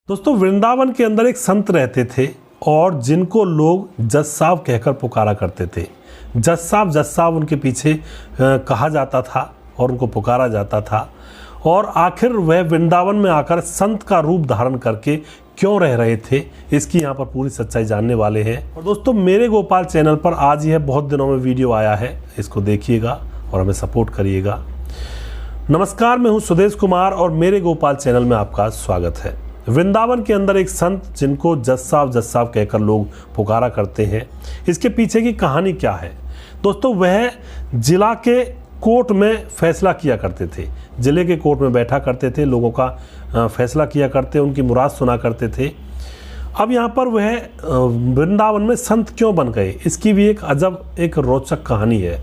दोस्तों वृंदावन के अंदर एक संत रहते थे और जिनको लोग जज साहब कहकर पुकारा करते थे। जज साहब उनके पीछे कहा जाता था और उनको पुकारा जाता था। और आखिर वह वृंदावन में आकर संत का रूप धारण करके क्यों रह रहे थे, इसकी यहाँ पर पूरी सच्चाई जानने वाले हैं। और दोस्तों मेरे गोपाल चैनल पर आज यह बहुत दिनों में वीडियो आया है, इसको देखिएगा और हमें सपोर्ट करिएगा। नमस्कार, मैं हूँ सुदेश कुमार और मेरे गोपाल चैनल में आपका स्वागत है। वृंदावन के अंदर एक संत जिनको जज साहब कहकर लोग पुकारा करते हैं, इसके पीछे की कहानी क्या है? दोस्तों वह जिला के कोर्ट में फैसला किया करते थे, जिले के कोर्ट में बैठा करते थे, लोगों का फैसला किया करते, उनकी मुराद सुना करते थे। अब यहाँ पर वह वृंदावन में संत क्यों बन गए, इसकी भी एक अजब एक रोचक कहानी है।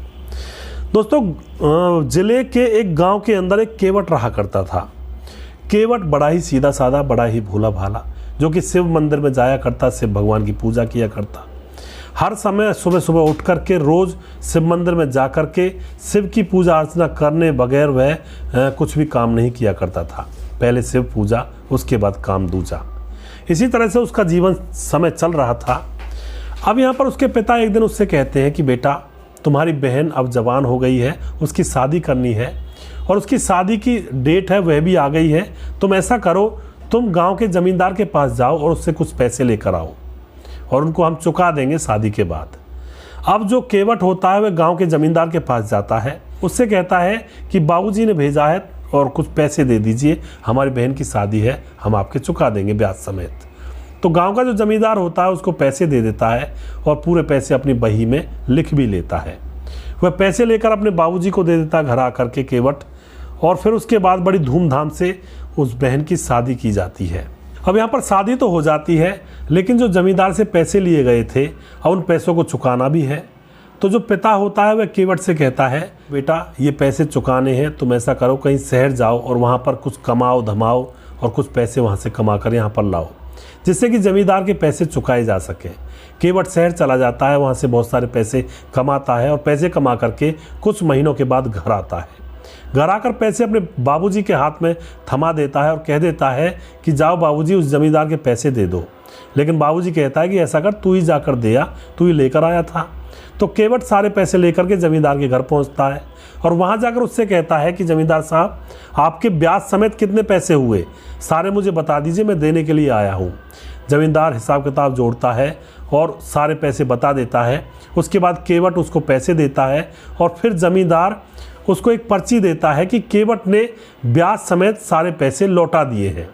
दोस्तों जिले के एक गांव के अंदर एक केवट रहा करता था। केवट बड़ा ही सीधा साधा, बड़ा ही भोला भाला, जो कि शिव मंदिर में जाया करता, शिव भगवान की पूजा किया करता। हर समय सुबह सुबह उठ कर के रोज़ शिव मंदिर में जा कर के शिव की पूजा अर्चना करने बगैर वह कुछ भी काम नहीं किया करता था। पहले शिव पूजा, उसके बाद काम दूजा। इसी तरह से उसका जीवन समय चल रहा था। अब यहाँ पर उसके पिता एक दिन उससे कहते हैं कि बेटा, तुम्हारी बहन अब जवान हो गई है, उसकी शादी करनी है और उसकी शादी की डेट है वह भी आ गई है। तुम ऐसा करो, तुम गांव के ज़मींदार के पास जाओ और उससे कुछ पैसे लेकर आओ और उनको हम चुका देंगे शादी के बाद। अब जो केवट होता है वह गांव के ज़मींदार के पास जाता है, उससे कहता है कि बाबूजी ने भेजा है और कुछ पैसे दे दीजिए, हमारी बहन की शादी है, हम आपके चुका देंगे ब्याज समेत। तो गांव का जो ज़मींदार होता है उसको पैसे दे देता है और पूरे पैसे अपनी बही में लिख भी लेता है। वह पैसे लेकर अपने बाबूजी को दे देता है घर आकर के केवट, और फिर उसके बाद बड़ी धूमधाम से उस बहन की शादी की जाती है। अब यहाँ पर शादी तो हो जाती है, लेकिन जो ज़मींदार से पैसे लिए गए थे और उन पैसों को चुकाना भी है। तो जो पिता होता है वह केवट से कहता है, बेटा ये पैसे चुकाने हैं, तुम ऐसा करो कहीं शहर जाओ और वहाँ पर कुछ कमाओ धमाओ और कुछ पैसे वहाँ से कमा कर यहाँ पर लाओ, जिससे कि ज़मींदार के पैसे चुकाए जा सके। केवट शहर चला जाता है, वहाँ से बहुत सारे पैसे कमाता है और पैसे कमा करके कुछ महीनों के बाद घर आता है। घर आकर पैसे अपने बाबूजी के हाथ में थमा देता है और कह देता है कि जाओ बाबूजी उस ज़मींदार के पैसे दे दो। लेकिन बाबूजी कहता है कि ऐसा कर, तू ही जाकर दे आ, तू ही लेकर आया था। तो केवट सारे पैसे लेकर के ज़मींदार के घर पहुंचता है और वहां जाकर उससे कहता है कि ज़मींदार साहब, आपके ब्याज समेत कितने पैसे हुए, सारे मुझे बता दीजिए, मैं देने के लिए आया हूँ। ज़मींदार हिसाब किताब जोड़ता है और सारे पैसे बता देता है। उसके बाद केवट उसको पैसे देता है और फिर ज़मींदार उसको एक पर्ची देता है कि केवट ने ब्याज समेत सारे पैसे लौटा दिए हैं।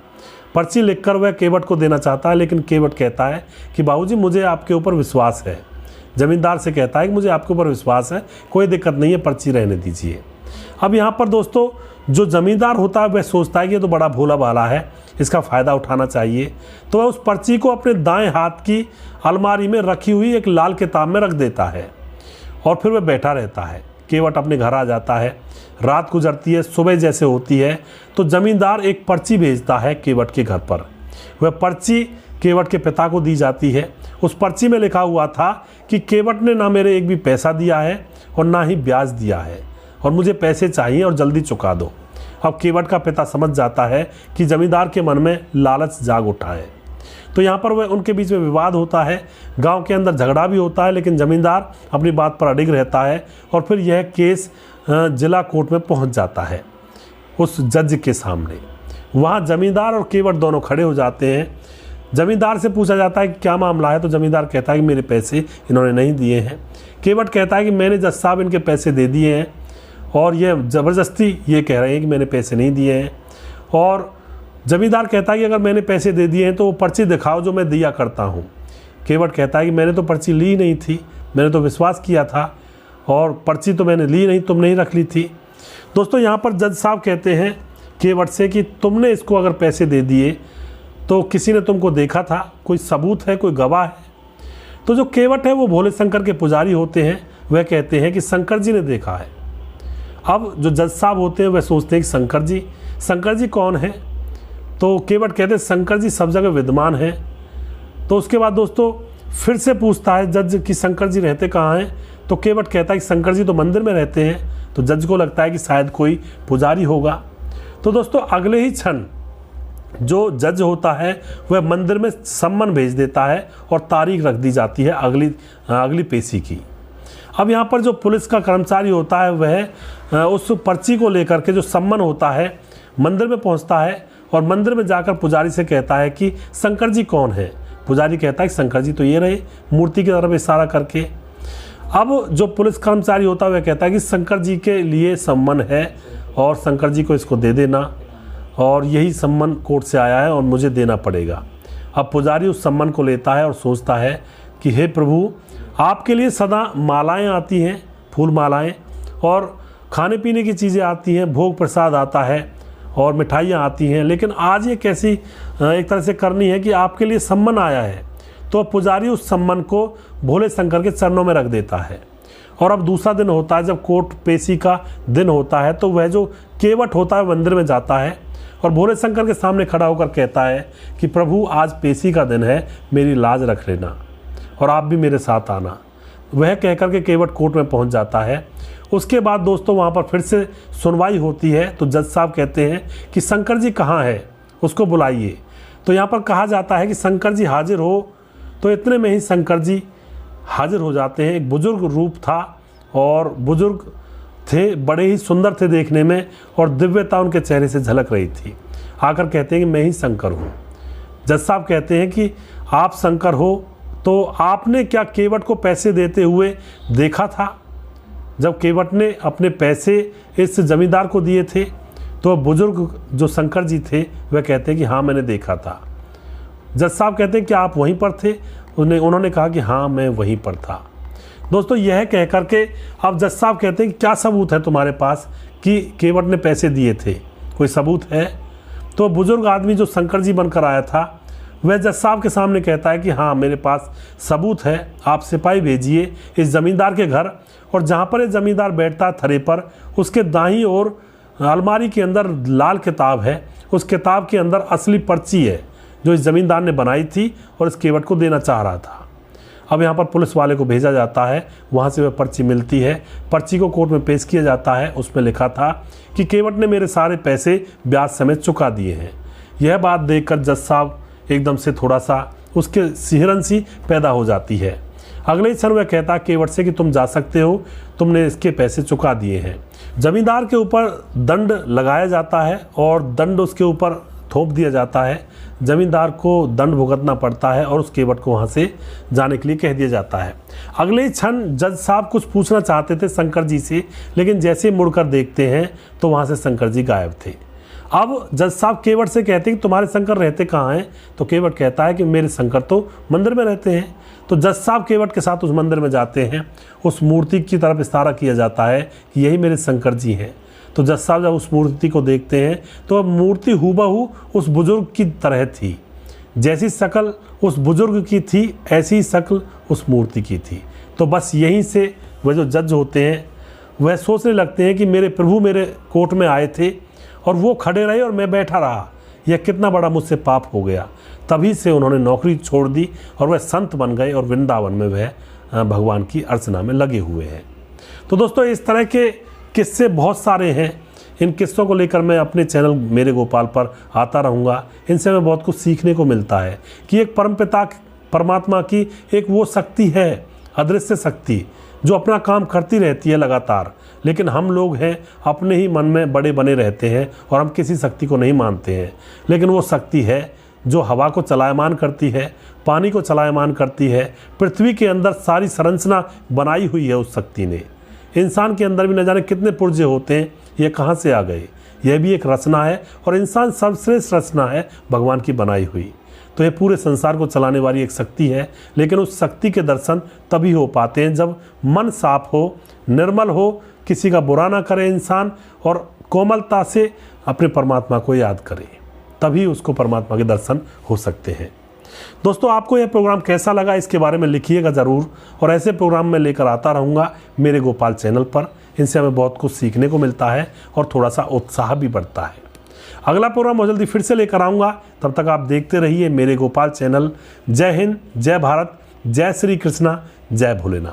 पर्ची लिखकर वह केवट को देना चाहता है, लेकिन केवट कहता है कि बाबूजी मुझे आपके ऊपर विश्वास है। ज़मींदार से कहता है कि मुझे आपके ऊपर विश्वास है, कोई दिक्कत नहीं है, पर्ची रहने दीजिए। अब यहाँ पर दोस्तों जो ज़मींदार होता है वह सोचता है कि ये तो बड़ा भोला भाला है, इसका फ़ायदा उठाना चाहिए। तो वह उस पर्ची को अपने दाएँ हाथ की अलमारी में रखी हुई एक लाल किताब में रख देता है और फिर वह बैठा रहता है। केवट अपने घर आ जाता है, रात गुजरती है, सुबह जैसे होती है तो ज़मींदार एक पर्ची भेजता है केवट के घर पर। वह पर्ची केवट के पिता को दी जाती है। उस पर्ची में लिखा हुआ था कि केवट ने ना मेरे एक भी पैसा दिया है और ना ही ब्याज दिया है और मुझे पैसे चाहिए और जल्दी चुका दो। अब केवट का पिता समझ जाता है कि ज़मींदार के मन में लालच जाग उठा है। तो यहाँ पर वह उनके बीच में विवाद होता है, गांव के अंदर झगड़ा भी होता है, लेकिन ज़मींदार अपनी बात पर अडिग रहता है और फिर यह केस जिला कोर्ट में पहुंच जाता है उस जज के सामने। वहाँ ज़मींदार और केवट दोनों खड़े हो जाते हैं। ज़मींदार से पूछा जाता है कि क्या मामला है, तो ज़मींदार कहता है कि मेरे पैसे इन्होंने नहीं दिए हैं। केवट कहता है कि मैंने जज साहब इनके पैसे दे दिए हैं और ये ज़बरदस्ती ये कह रहे हैं कि मैंने पैसे नहीं दिए हैं। और ज़मींदार कहता है कि अगर मैंने पैसे दे दिए हैं तो वो पर्ची दिखाओ जो मैं दिया करता हूँ। केवट कहता है कि मैंने तो पर्ची ली नहीं थी, मैंने तो विश्वास किया था और पर्ची तो मैंने ली नहीं, तुमने ही रख ली थी। दोस्तों यहाँ पर जज साहब कहते हैं केवट से कि तुमने इसको अगर पैसे दे दिए तो किसी ने तुमको देखा था, कोई सबूत है, कोई गवाह है? तो जो केवट है वो भोले शंकर के पुजारी होते हैं, वह कहते हैं कि शंकर जी ने देखा है। अब जो जज साहब होते हैं वह सोचते हैं कि शंकर जी कौन है? तो केवट कहते हैं शंकर जी सब जगह विद्यमान हैं। तो उसके बाद दोस्तों फिर से पूछता है जज कि शंकर जी रहते कहाँ हैं? तो केवट कहता है कि शंकर जी तो मंदिर में रहते हैं। तो जज को लगता है कि शायद कोई पुजारी होगा। तो दोस्तों अगले ही क्षण जो जज होता है वह मंदिर में सम्मन भेज देता है और तारीख रख दी जाती है अगली पेशी की। अब यहाँ पर जो पुलिस का कर्मचारी होता है वह उस पर्ची को लेकर के जो सम्मन होता है मंदिर में पहुँचता है और मंदिर में जाकर पुजारी से कहता है कि शंकर जी कौन है। पुजारी कहता है कि शंकर जी तो ये रहे, मूर्ति की तरफ इशारा करके। अब जो पुलिस कर्मचारी होता है वह कहता है कि शंकर जी के लिए सम्मन है और शंकर जी को इसको दे देना, और यही सम्मन कोर्ट से आया है और मुझे देना पड़ेगा। अब पुजारी उस सम्मन को लेता है और सोचता है कि हे प्रभु, आपके लिए सदा मालाएं आती हैं, फूल मालाएं, और खाने पीने की चीज़ें आती हैं, भोग प्रसाद आता है और मिठाइयाँ आती हैं, लेकिन आज ये कैसी एक तरह से करनी है कि आपके लिए सम्मन आया है। तो पुजारी उस सम्मन को भोले शंकर के चरणों में रख देता है। और अब दूसरा दिन होता है, जब कोर्ट पेशी का दिन होता है, तो वह जो केवट होता है मंदिर में जाता है और भोले शंकर के सामने खड़ा होकर कहता है कि प्रभु, आज पेशी का दिन है, मेरी लाज रख लेना और आप भी मेरे साथ आना। वह कहकर के केवट कोर्ट में पहुंच जाता है। उसके बाद दोस्तों वहाँ पर फिर से सुनवाई होती है। तो जज साहब कहते हैं कि शंकर जी कहाँ है, उसको बुलाइए। तो यहाँ पर कहा जाता है कि शंकर जी हाजिर हो। तो इतने में ही शंकर जी हाजिर हो जाते हैं। एक बुजुर्ग रूप था और बुजुर्ग थे, बड़े ही सुंदर थे देखने में और दिव्यता उनके चेहरे से झलक रही थी। आकर कहते हैं कि मैं ही शंकर हूँ। जज साहब कहते हैं कि आप शंकर हो तो आपने क्या केवट को पैसे देते हुए देखा था? जब केवट ने अपने पैसे इस जमींदार को दिए थे तो बुजुर्ग जो शंकर जी थे वह कहते हैं कि हाँ, मैंने देखा था। जज साहब कहते हैं कि आप वहीं पर थे? उन्होंने कहा कि हाँ, मैं वहीं पर था। दोस्तों यह कह करके अब जज साहब कहते हैं कि क्या सबूत है तुम्हारे पास कि केवट ने पैसे दिए थे? कोई सबूत है? तो बुजुर्ग आदमी जो शंकर जी बनकर आया था वह जज साहब के सामने कहता है कि हाँ, मेरे पास सबूत है। आप सिपाही भेजिए इस ज़मींदार के घर, और जहाँ पर ये ज़मींदार बैठता है थरे पर, उसके दाईं ओर अलमारी के अंदर लाल किताब है। उस किताब के अंदर असली पर्ची है जो इस ज़मींदार ने बनाई थी और इस केवट को देना चाह रहा था। अब यहाँ पर पुलिस वाले को भेजा जाता है, वहाँ से वह पर्ची मिलती है। पर्ची को कोर्ट में पेश किया जाता है। उसमें लिखा था कि केवट ने मेरे सारे पैसे ब्याज समेत चुका दिए हैं। यह बात देखकर जज साहब एकदम से थोड़ा सा उसके सिहरन सी पैदा हो जाती है। अगले ही क्षण वह कहता केवट से कि तुम जा सकते हो, तुमने इसके पैसे चुका दिए हैं। जमींदार के ऊपर दंड लगाया जाता है और दंड उसके ऊपर थोप दिया जाता है। जमींदार को दंड भुगतना पड़ता है और उस केवट को वहाँ से जाने के लिए कह दिया जाता है। अगले ही क्षण जज साहब कुछ पूछना चाहते थे शंकर जी से, लेकिन जैसे ही मुड़कर देखते हैं तो वहाँ से शंकर जी गायब थे। अब जज साहब केवट से कहते हैं कि तुम्हारे शंकर रहते कहाँ हैं? तो केवट कहता है कि मेरे शंकर तो मंदिर में रहते हैं। तो जज साहब केवट के साथ उस मंदिर में जाते हैं। उस मूर्ति की तरफ इशारा किया जाता है कि यही मेरे शंकर जी हैं। तो जज साहब जब उस मूर्ति को देखते हैं तो मूर्ति हूबहू उस बुजुर्ग की तरह थी। जैसी शक्ल उस बुजुर्ग की थी, ऐसी ही शक्ल उस मूर्ति की थी। तो बस यहीं से वह जो जज होते हैं वह सोचने लगते हैं कि मेरे प्रभु मेरे कोर्ट में आए थे और वो खड़े रहे और मैं बैठा रहा, यह कितना बड़ा मुझसे पाप हो गया। तभी से उन्होंने नौकरी छोड़ दी और वह संत बन गए और वृंदावन में वह भगवान की अर्चना में लगे हुए हैं। तो दोस्तों इस तरह के किस्से बहुत सारे हैं। इन किस्सों को लेकर मैं अपने चैनल मेरे गोपाल पर आता रहूँगा। इनसे हमें बहुत कुछ सीखने को मिलता है कि एक परमपिता परमात्मा की एक वो शक्ति है, अदृश्य शक्ति, जो अपना काम करती रहती है लगातार, लेकिन हम लोग हैं अपने ही मन में बड़े बने रहते हैं और हम किसी शक्ति को नहीं मानते हैं। लेकिन वो शक्ति है जो हवा को चलायमान करती है, पानी को चलायमान करती है, पृथ्वी के अंदर सारी संरचना बनाई हुई है उस शक्ति ने। इंसान के अंदर भी न जाने कितने पुर्जे होते हैं, ये कहाँ से आ गए। यह भी एक रचना है और इंसान सर्वश्रेष्ठ रचना है भगवान की बनाई हुई। तो ये पूरे संसार को चलाने वाली एक शक्ति है, लेकिन उस शक्ति के दर्शन तभी हो पाते हैं जब मन साफ हो, निर्मल हो, किसी का बुरा ना करे इंसान और कोमलता से अपने परमात्मा को याद करे, तभी उसको परमात्मा के दर्शन हो सकते हैं। दोस्तों आपको यह प्रोग्राम कैसा लगा इसके बारे में लिखिएगा ज़रूर, और ऐसे प्रोग्राम मैं लेकर आता रहूँगा मेरे गोपाल चैनल पर। इनसे हमें बहुत कुछ सीखने को मिलता है और थोड़ा सा उत्साह भी बढ़ता है। अगला प्रोग्राम बहुत जल्दी फिर से लेकर आऊँगा, तब तक आप देखते रहिए मेरे गोपाल चैनल। जय हिंद, जय भारत, जय श्री कृष्णा, जय भोलेनाथ।